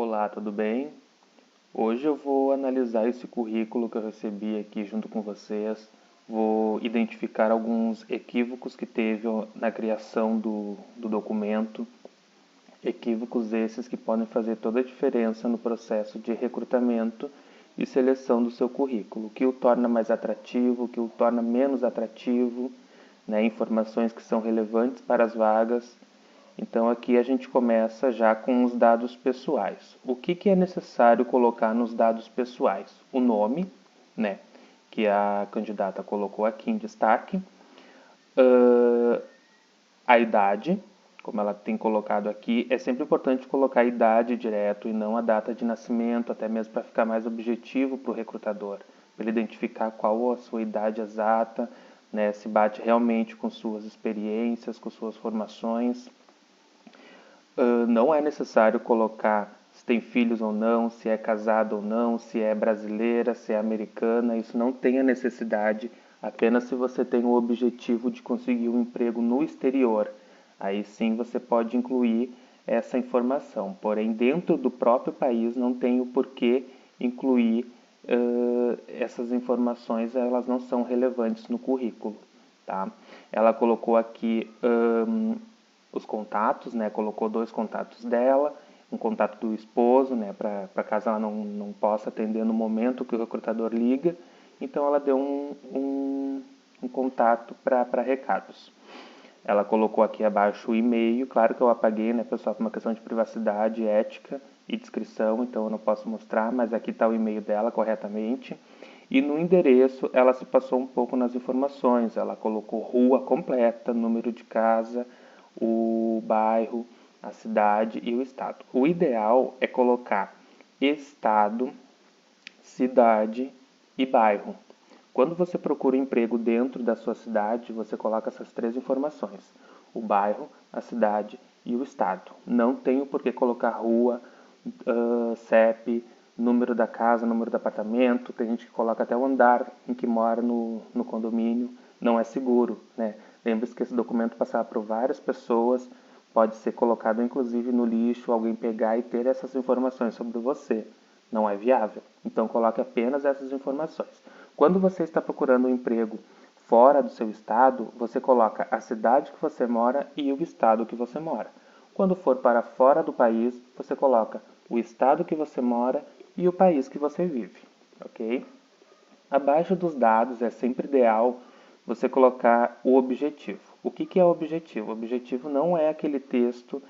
Olá, tudo bem? Hoje eu vou analisar esse currículo que eu recebi aqui junto com vocês. Vou identificar alguns equívocos que teve na criação do documento. Equívocos esses que podem fazer toda a diferença no processo de recrutamento e seleção do seu currículo. O que o torna mais atrativo, o que o torna menos atrativo, né? Informações que são relevantes para as vagas. Então aqui a gente começa já com os dados pessoais. O que é necessário colocar nos dados pessoais? O nome, né, que a candidata colocou aqui em destaque, a idade, como ela tem colocado aqui, é sempre importante colocar a idade direto e não a data de nascimento, até mesmo para ficar mais objetivo para o recrutador, para ele identificar qual a sua idade exata, né, se bate realmente com suas experiências, com suas formações. Não é necessário colocar se tem filhos ou não, se é casado ou não, se é brasileira, se é americana. Isso não tem a necessidade, apenas se você tem o objetivo de conseguir um emprego no exterior. Aí sim você pode incluir essa informação. Porém, dentro do próprio país não tem o porquê incluir essas informações, elas não são relevantes no currículo. Tá? Ela colocou aqui os contatos, né? Colocou 2 contatos dela, um contato do esposo, né? Para caso ela não possa atender no momento que o recrutador liga. Então ela deu um contato para recados. Ela colocou aqui abaixo o e-mail, claro que eu apaguei, né, pessoal, por uma questão de privacidade, ética e descrição, então eu não posso mostrar, mas aqui está o e-mail dela corretamente. E no endereço ela se passou um pouco nas informações, ela colocou rua completa, número de casa, o bairro, a cidade e o estado. O ideal é colocar estado, cidade e bairro. Quando você procura um emprego dentro da sua cidade, você coloca essas 3 informações: o bairro, a cidade e o estado. Não tenho por que colocar rua, CEP, número da casa, número do apartamento. Tem gente que coloca até o andar em que mora no condomínio. Não é seguro, né? Lembre-se que esse documento passar por várias pessoas, pode ser colocado inclusive no lixo, alguém pegar e ter essas informações sobre você. Não é viável. Então coloque apenas essas informações. Quando você está procurando um emprego fora do seu estado, você coloca a cidade que você mora e o estado que você mora. Quando for para fora do país, você coloca o estado que você mora e o país que você vive, ok? Abaixo dos dados é sempre ideal você colocar o objetivo. O que é o objetivo? O objetivo não é aquele texto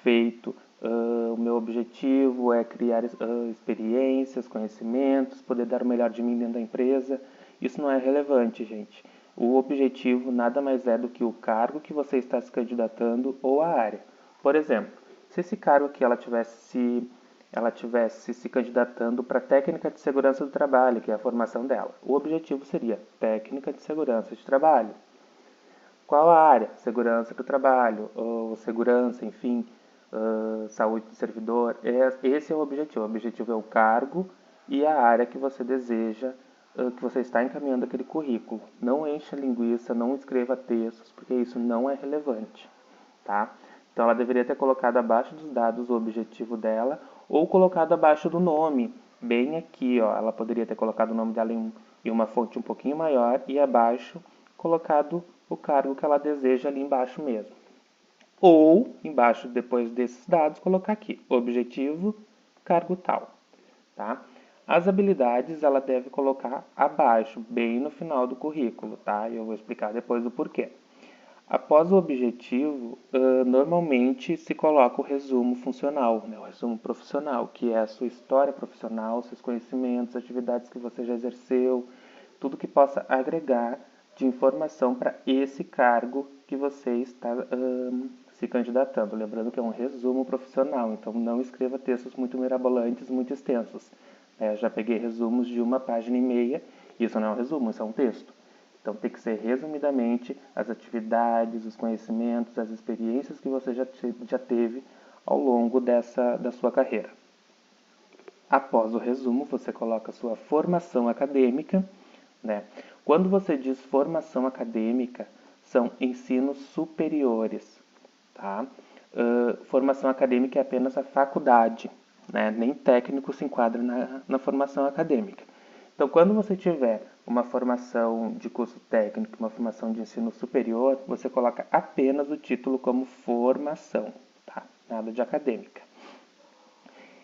feito, o meu objetivo é criar experiências, conhecimentos, poder dar o melhor de mim dentro da empresa. Isso não é relevante, gente. O objetivo nada mais é do que o cargo que você está se candidatando ou a área. Por exemplo, se esse cargo aqui ela tivesse se candidatando para técnica de segurança do trabalho, que é a formação dela. O objetivo seria técnica de segurança de trabalho. Qual a área? Segurança do trabalho, ou segurança, enfim, saúde do servidor. Esse é o objetivo. O objetivo é o cargo e a área que você deseja, que você está encaminhando aquele currículo. Não encha linguiça, não escreva textos, porque isso não é relevante, tá? Então ela deveria ter colocado abaixo dos dados o objetivo dela ou colocado abaixo do nome, bem aqui, ó. Ela poderia ter colocado o nome dela em uma fonte um pouquinho maior e abaixo colocado o cargo que ela deseja ali embaixo mesmo. Ou, embaixo, depois desses dados, colocar aqui, objetivo, cargo tal, tá? As habilidades ela deve colocar abaixo, bem no final do currículo, tá? Eu vou explicar depois o porquê. Após o objetivo, normalmente se coloca o resumo funcional, né? O resumo profissional, que é a sua história profissional, seus conhecimentos, atividades que você já exerceu, tudo que possa agregar de informação para esse cargo que você está se candidatando. Lembrando que é um resumo profissional, então não escreva textos muito mirabolantes, muito extensos. Já peguei resumos de 1,5 páginas, isso não é um resumo, isso é um texto. Então tem que ser resumidamente as atividades, os conhecimentos, as experiências que você já teve ao longo da sua carreira. Após o resumo, você coloca a sua formação acadêmica, né? Quando você diz formação acadêmica, são ensinos superiores, tá? Formação acadêmica é apenas a faculdade, né? Nem técnico se enquadra na formação acadêmica. Então, quando você tiver uma formação de curso técnico, uma formação de ensino superior, você coloca apenas o título como formação, tá? Nada de acadêmica.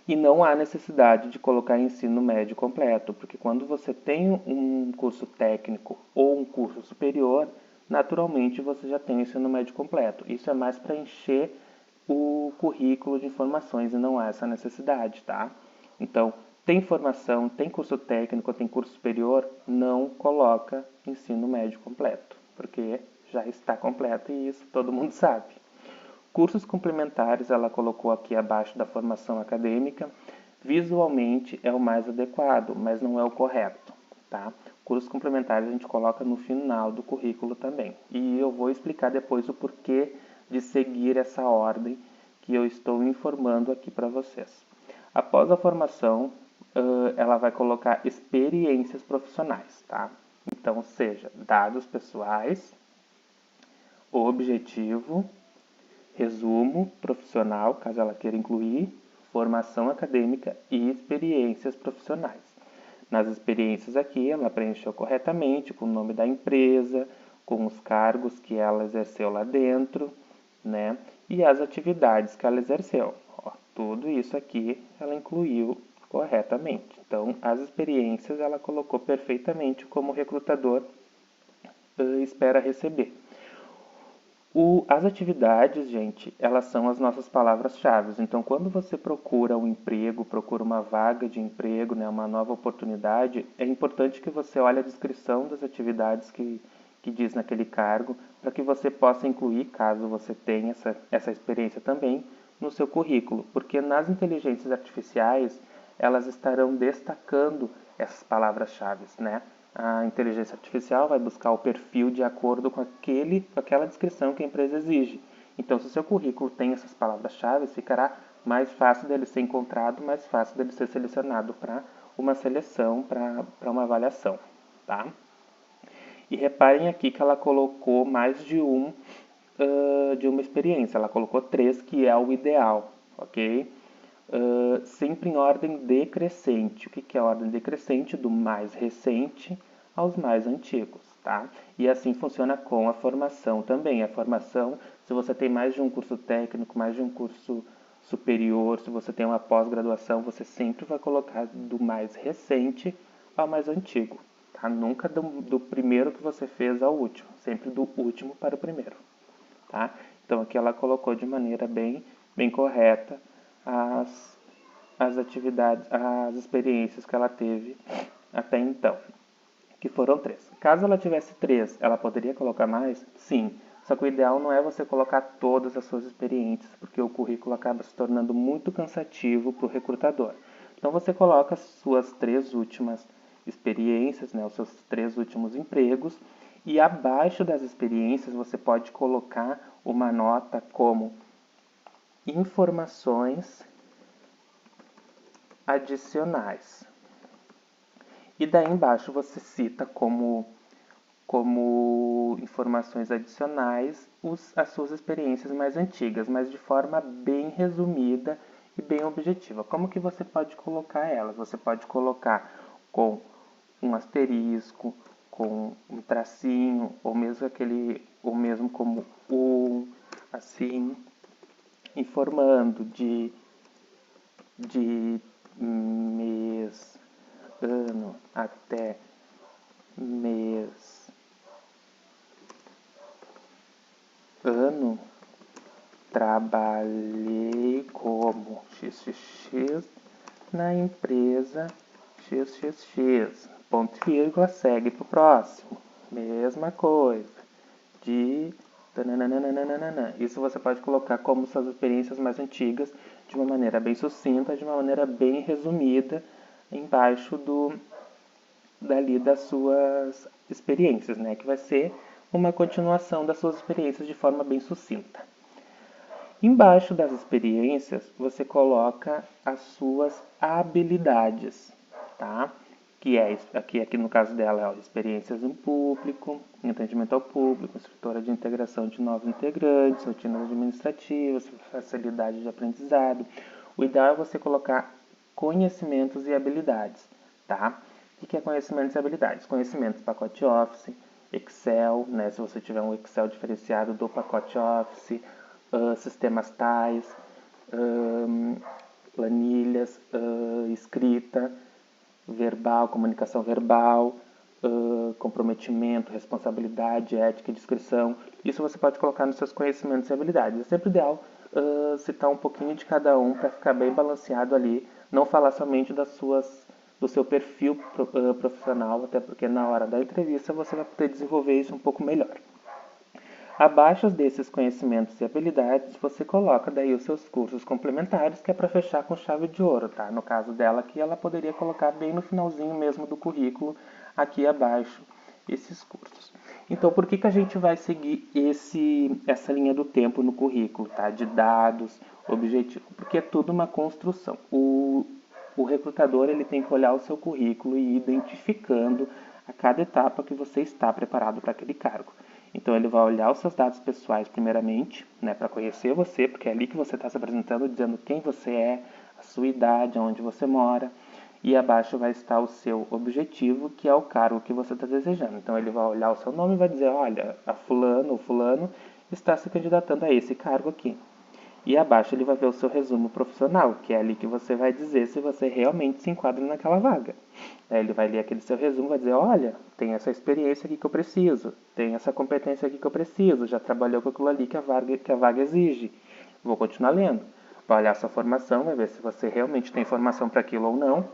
E não há necessidade de colocar ensino médio completo, porque quando você tem um curso técnico ou um curso superior, naturalmente você já tem o ensino médio completo. Isso é mais para encher o currículo de informações e não há essa necessidade, tá? Então, tem formação, tem curso técnico, tem curso superior, não coloca ensino médio completo, porque já está completo e isso todo mundo sabe. Cursos complementares ela colocou aqui abaixo da formação acadêmica. Visualmente é o mais adequado, mas não é o correto, tá? Cursos complementares a gente coloca no final do currículo também. E eu vou explicar depois o porquê de seguir essa ordem que eu estou informando aqui para vocês. Após a formação, ela vai colocar experiências profissionais, tá? Então, seja dados pessoais, objetivo, resumo profissional, caso ela queira incluir, formação acadêmica e experiências profissionais. Nas experiências aqui, ela preencheu corretamente com o nome da empresa, com os cargos que ela exerceu lá dentro, né? E as atividades que ela exerceu. Ó, tudo isso aqui ela incluiu corretamente. Então, as experiências ela colocou perfeitamente como o recrutador espera receber. As atividades, gente, elas são as nossas palavras-chave. Então, quando você procura um emprego, procura uma vaga de emprego, né, uma nova oportunidade, é importante que você olhe a descrição das atividades que diz naquele cargo, para que você possa incluir, caso você tenha essa experiência também, no seu currículo. Porque nas inteligências artificiais, elas estarão destacando essas palavras-chave, né? A inteligência artificial vai buscar o perfil de acordo com aquela descrição que a empresa exige. Então, se o seu currículo tem essas palavras-chave, ficará mais fácil dele ser encontrado, mais fácil dele ser selecionado para uma seleção, para uma avaliação, tá? E reparem aqui que ela colocou mais de uma experiência. Ela colocou 3, que é o ideal, ok? Sempre em ordem decrescente. O que é a ordem decrescente? Do mais recente aos mais antigos, tá? E assim funciona com a formação também. A formação, se você tem mais de um curso técnico, mais de um curso superior, se você tem uma pós-graduação, você sempre vai colocar do mais recente ao mais antigo, tá? Nunca do primeiro que você fez ao último, sempre do último para o primeiro, tá? Então aqui ela colocou de maneira bem correta as atividades, as experiências que ela teve até então, que foram 3. Caso ela tivesse 3, ela poderia colocar mais? Sim. Só que o ideal não é você colocar todas as suas experiências, porque o currículo acaba se tornando muito cansativo para o recrutador. Então você coloca as suas 3 últimas experiências, né, os seus 3 últimos empregos, e abaixo das experiências você pode colocar uma nota como informações adicionais. E daí embaixo você cita como informações adicionais as suas experiências mais antigas, mas de forma bem resumida e bem objetiva. Como que você pode colocar elas? Você pode colocar com um asterisco, com um tracinho, ou mesmo como assim, informando de mês, ano até mês, ano, trabalhei como XXX na empresa XXX. Ponto e vírgula, segue para o próximo. Mesma coisa. De isso você pode colocar como suas experiências mais antigas, de uma maneira bem sucinta, de uma maneira bem resumida, embaixo dali das suas experiências, né? Que vai ser uma continuação das suas experiências de forma bem sucinta. Embaixo das experiências, você coloca as suas habilidades, tá? Que é aqui no caso dela, experiências em público, em atendimento ao público, instrutora de integração de novos integrantes, rotinas administrativas, facilidade de aprendizado. O ideal é você colocar conhecimentos e habilidades, tá? O que é conhecimentos e habilidades? Conhecimentos, pacote Office, Excel, né? Se você tiver um Excel diferenciado do pacote Office, sistemas tais, planilhas, escrita, verbal, comunicação verbal, comprometimento, responsabilidade, ética e discrição. Isso você pode colocar nos seus conhecimentos e habilidades. É sempre ideal citar um pouquinho de cada um para ficar bem balanceado ali. Não falar somente do seu perfil profissional, até porque na hora da entrevista você vai poder desenvolver isso um pouco melhor. Abaixo desses conhecimentos e habilidades, você coloca daí os seus cursos complementares, que é para fechar com chave de ouro, tá? No caso dela aqui, ela poderia colocar bem no finalzinho mesmo do currículo, aqui abaixo, esses cursos. Então, por que a gente vai seguir essa linha do tempo no currículo, tá? De dados, objetivo, porque é tudo uma construção. O recrutador ele tem que olhar o seu currículo e ir identificando a cada etapa que você está preparado para aquele cargo. Então ele vai olhar os seus dados pessoais primeiramente, né, para conhecer você, porque é ali que você está se apresentando, dizendo quem você é, a sua idade, onde você mora, e abaixo vai estar o seu objetivo, que é o cargo que você está desejando. Então ele vai olhar o seu nome e vai dizer, olha, a fulano ou fulano está se candidatando a esse cargo aqui. E abaixo ele vai ver o seu resumo profissional, que é ali que você vai dizer se você realmente se enquadra naquela vaga. Ele vai ler aquele seu resumo e vai dizer, olha, tem essa experiência aqui que eu preciso, tem essa competência aqui que eu preciso, já trabalhou com aquilo ali que a vaga exige. Vou continuar lendo. Vai olhar a sua formação, vai ver se você realmente tem formação para aquilo ou não.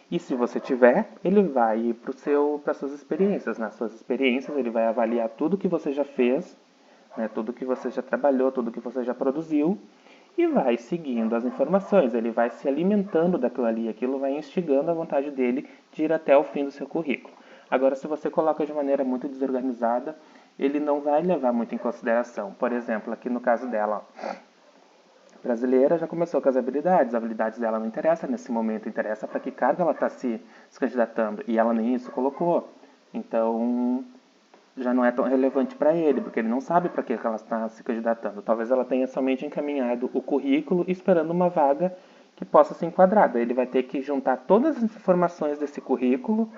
E se você tiver, ele vai ir para as suas experiências. Nas suas experiências, ele vai avaliar tudo que você já fez, né, tudo que você já trabalhou, tudo que você já produziu, e vai seguindo as informações, ele vai se alimentando daquilo ali, aquilo vai instigando a vontade dele de ir até o fim do seu currículo. Agora, se você coloca de maneira muito desorganizada, ele não vai levar muito em consideração. Por exemplo, aqui no caso dela, brasileira já começou com as habilidades dela não interessa nesse momento, interessa para que cargo ela está se candidatando, e ela nem isso colocou. Então, já não é tão relevante para ele, porque ele não sabe para que ela está se candidatando. Talvez ela tenha somente encaminhado o currículo esperando uma vaga que possa se enquadrar. Daí ele vai ter que juntar todas as informações desse currículo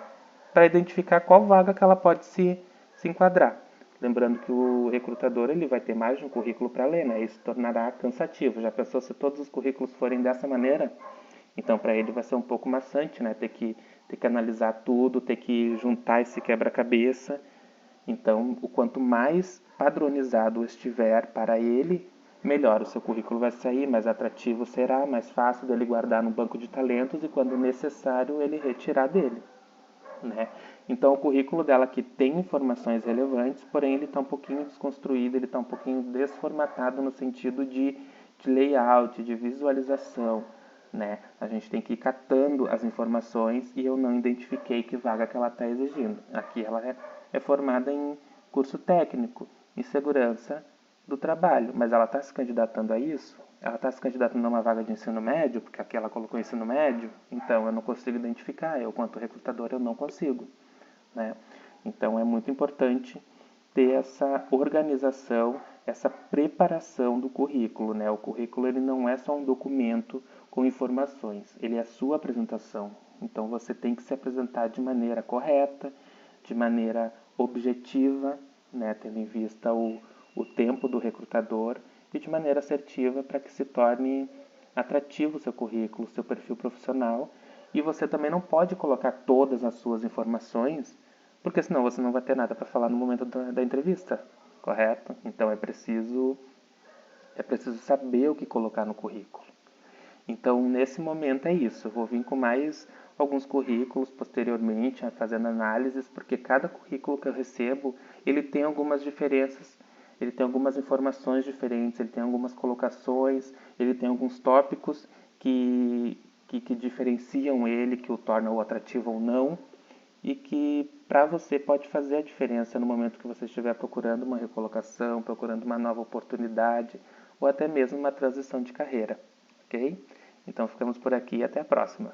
para identificar qual vaga que ela pode se enquadrar. Lembrando que o recrutador ele vai ter mais de um currículo para ler, né? Isso tornará cansativo. Já pensou se todos os currículos forem dessa maneira? Então, para ele vai ser um pouco maçante, né? Ter que analisar tudo, ter que juntar esse quebra-cabeça. Então, o quanto mais padronizado estiver para ele, melhor o seu currículo vai sair, mais atrativo será, mais fácil dele guardar no banco de talentos e, quando necessário, ele retirar dele. Né? Então, o currículo dela que tem informações relevantes, porém ele está um pouquinho desconstruído, ele está um pouquinho desformatado no sentido de layout, de visualização. Né? A gente tem que ir catando as informações e eu não identifiquei que vaga que ela está exigindo. Aqui ela é formada em curso técnico, em segurança do trabalho, mas ela está se candidatando a isso? Ela está se candidatando a uma vaga de ensino médio, porque aqui ela colocou ensino médio, então eu não consigo identificar, eu quanto recrutador eu não consigo. Né? Então é muito importante ter essa organização, essa preparação do currículo. Né? O currículo ele não é só um documento com informações, ele é a sua apresentação. Então você tem que se apresentar de maneira correta, de maneira objetiva, né? Tendo em vista o tempo do recrutador e de maneira assertiva para que se torne atrativo o seu currículo, o seu perfil profissional. E você também não pode colocar todas as suas informações, porque senão você não vai ter nada para falar no momento da entrevista, correto? Então é preciso saber o que colocar no currículo. Então, nesse momento é isso. Eu vou vir com mais alguns currículos posteriormente, fazendo análises, porque cada currículo que eu recebo, ele tem algumas diferenças, ele tem algumas informações diferentes, ele tem algumas colocações, ele tem alguns tópicos que diferenciam ele, que o tornam atrativo ou não, e que para você pode fazer a diferença no momento que você estiver procurando uma recolocação, procurando uma nova oportunidade, ou até mesmo uma transição de carreira. Ok? Então ficamos por aqui e até a próxima.